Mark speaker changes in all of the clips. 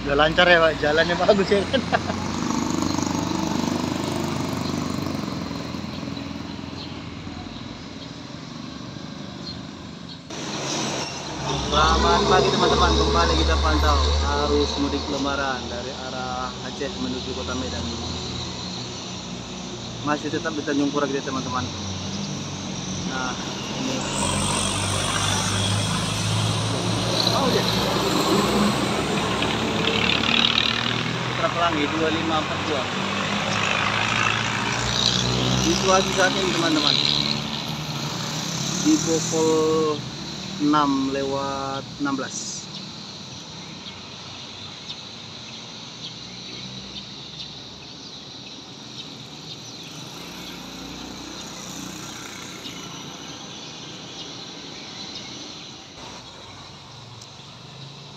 Speaker 1: Udah lancar ya Pak, jalannya bagus ya kan. Selamat pagi teman-teman, kembali kita pantau arus mudik lebaran dari arah Aceh menuju Kota Medan. Masih tetap di Tanjung Pura gitu teman-teman. Nah, ini ya. Putra Pelangi 2542. Situasi saat ini teman-teman, di pukul 6:16.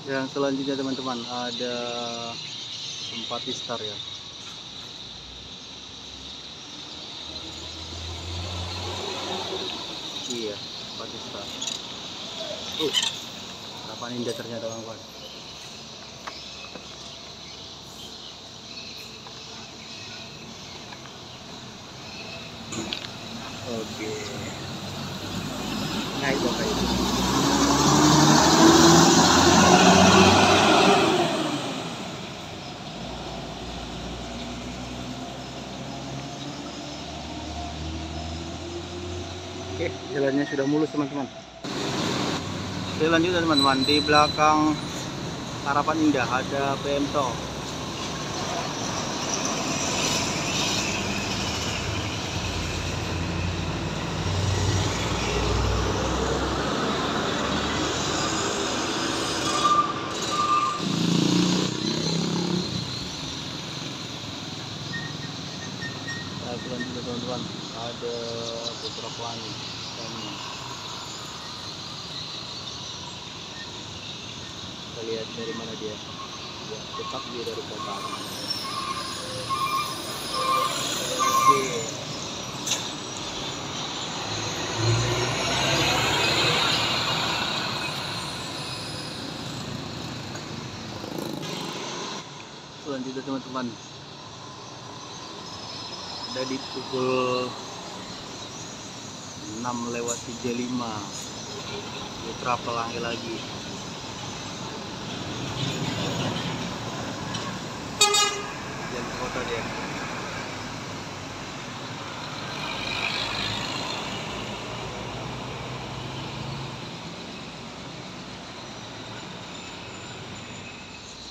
Speaker 1: Yang selanjutnya teman-teman ada tempat istar ya. Iya, tempat istar. Harapan Indah ternyata kawan-kawan. Oke. Naik bapak itu. Oke, jalannya sudah mulus teman-teman. Selanjutnya teman-teman, di belakang Harapan Indah ada PM Tol. Nah, selanjutnya teman-teman ada Putra Pelangi. Kita lihat dari mana dia. Ya, tetap dia dari kota. Oke. Selanjutnya teman-teman, ada di pukul 6:35. Putra Pelangi lagi. Jalan kota dia.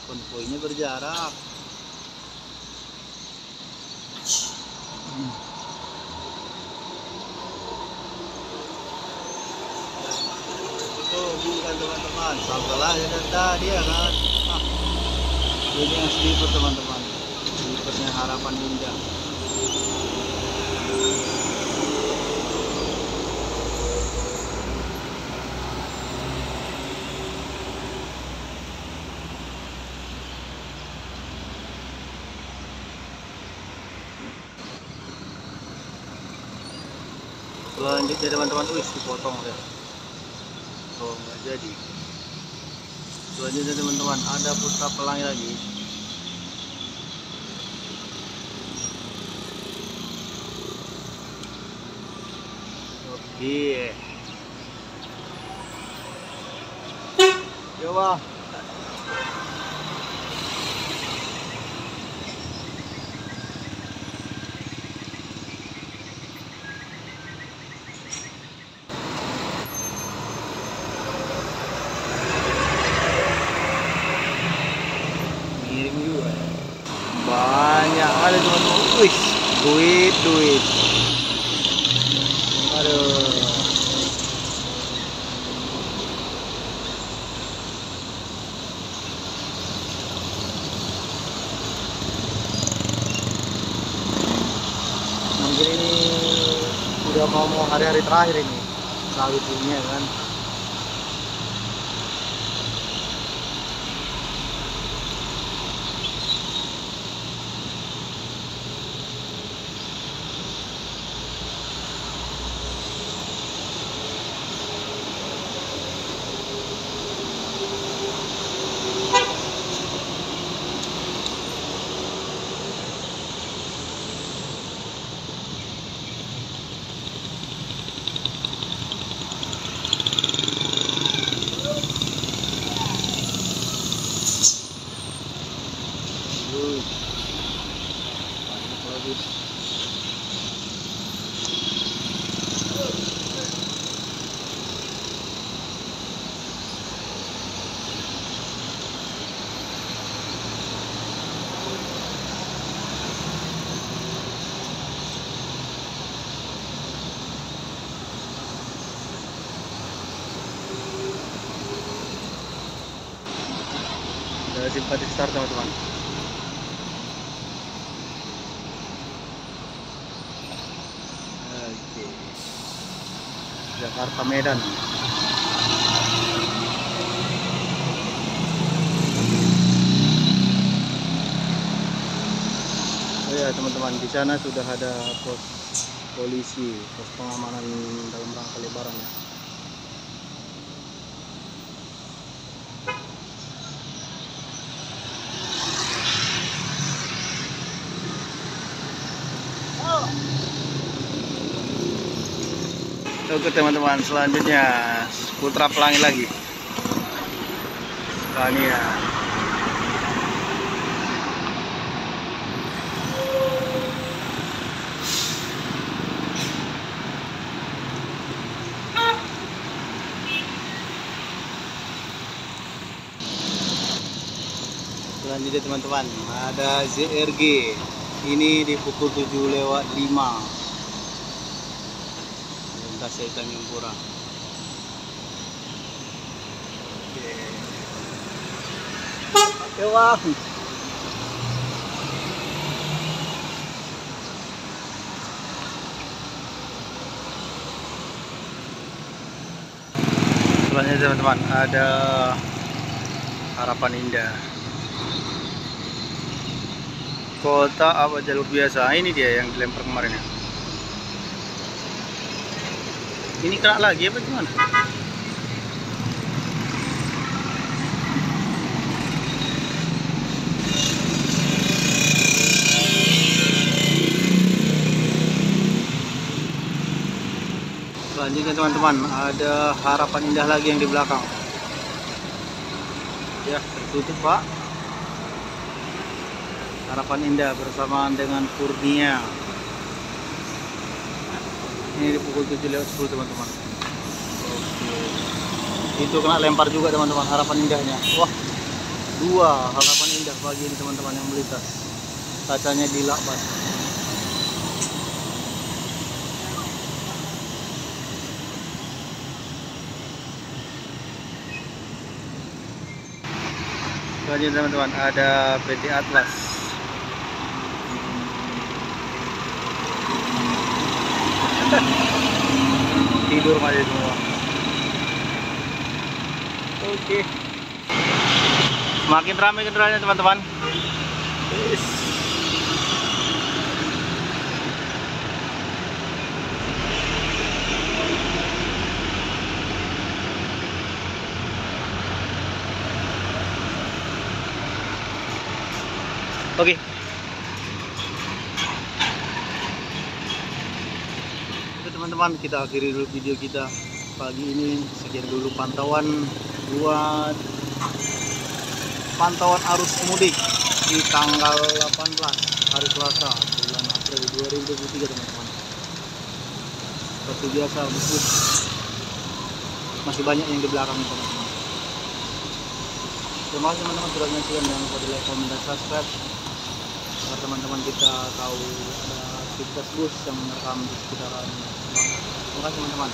Speaker 1: Konvoynya berjarak. Itu bukan teman-teman, salah ya tadi ya kan. Ini yang sleeper teman-teman, sleepernya Harapan Indah. Selanjutnya teman-teman, dipotong ya. Oh, nggak jadi. Selanjutnya teman-teman, ada Putra Pelangi lagi. Oke. Coba. Miring juga. Banyak ada teman-teman. Duit. Aduh. Mungkin ini udah mau hari-hari terakhir ini sawit ini ya kan. Simpati Star teman-teman. Oke. Jakarta Medan. Oh ya teman-teman, di sana sudah ada pos polisi, pos pengamanan dalam rangka Lebaran ya. Oke teman-teman, selanjutnya Putra Pelangi lagi. Scania. Selanjutnya teman-teman, ada ZRG. Ini di pukul 7:05. Kasih Tanjung Pura. Oke bang. Selanjutnya teman-teman, ada Harapan Indah. Kota apa jalur biasa? Ini dia yang dilempar kemarin ya. Ini kena lagi apa gimana? Selanjutnya teman-teman, ada Harapan Indah lagi yang di belakang. Ya, tertutup Pak. Harapan Indah bersamaan dengan Kurnia. Ini di pukul 7:10 teman-teman. Oke. Itu kena lempar juga teman-teman, Harapan Indahnya. Wah, 2 Harapan Indah pagi ini teman-teman yang melintas. Kacanya dilakban. Selanjutnya teman-teman, ada PT Atlas. Tidur masih semua. Oke. Semakin ramai kendaraannya teman-teman. Oke. Teman-teman, kita akhiri dulu video kita pagi ini. Sekian dulu pantauan buat pantauan arus mudik di tanggal 18 hari Selasa bulan April 2023 teman-teman. Seperti biasa, bus masih banyak yang di belakang teman-teman. Terima kasih teman-teman sudah menyaksikan. Jangan lupa di like, komen, dan subscribe agar teman-teman kita tahu ada aktivitas bus yang merekam di sekitaran. Terima kasih teman-teman.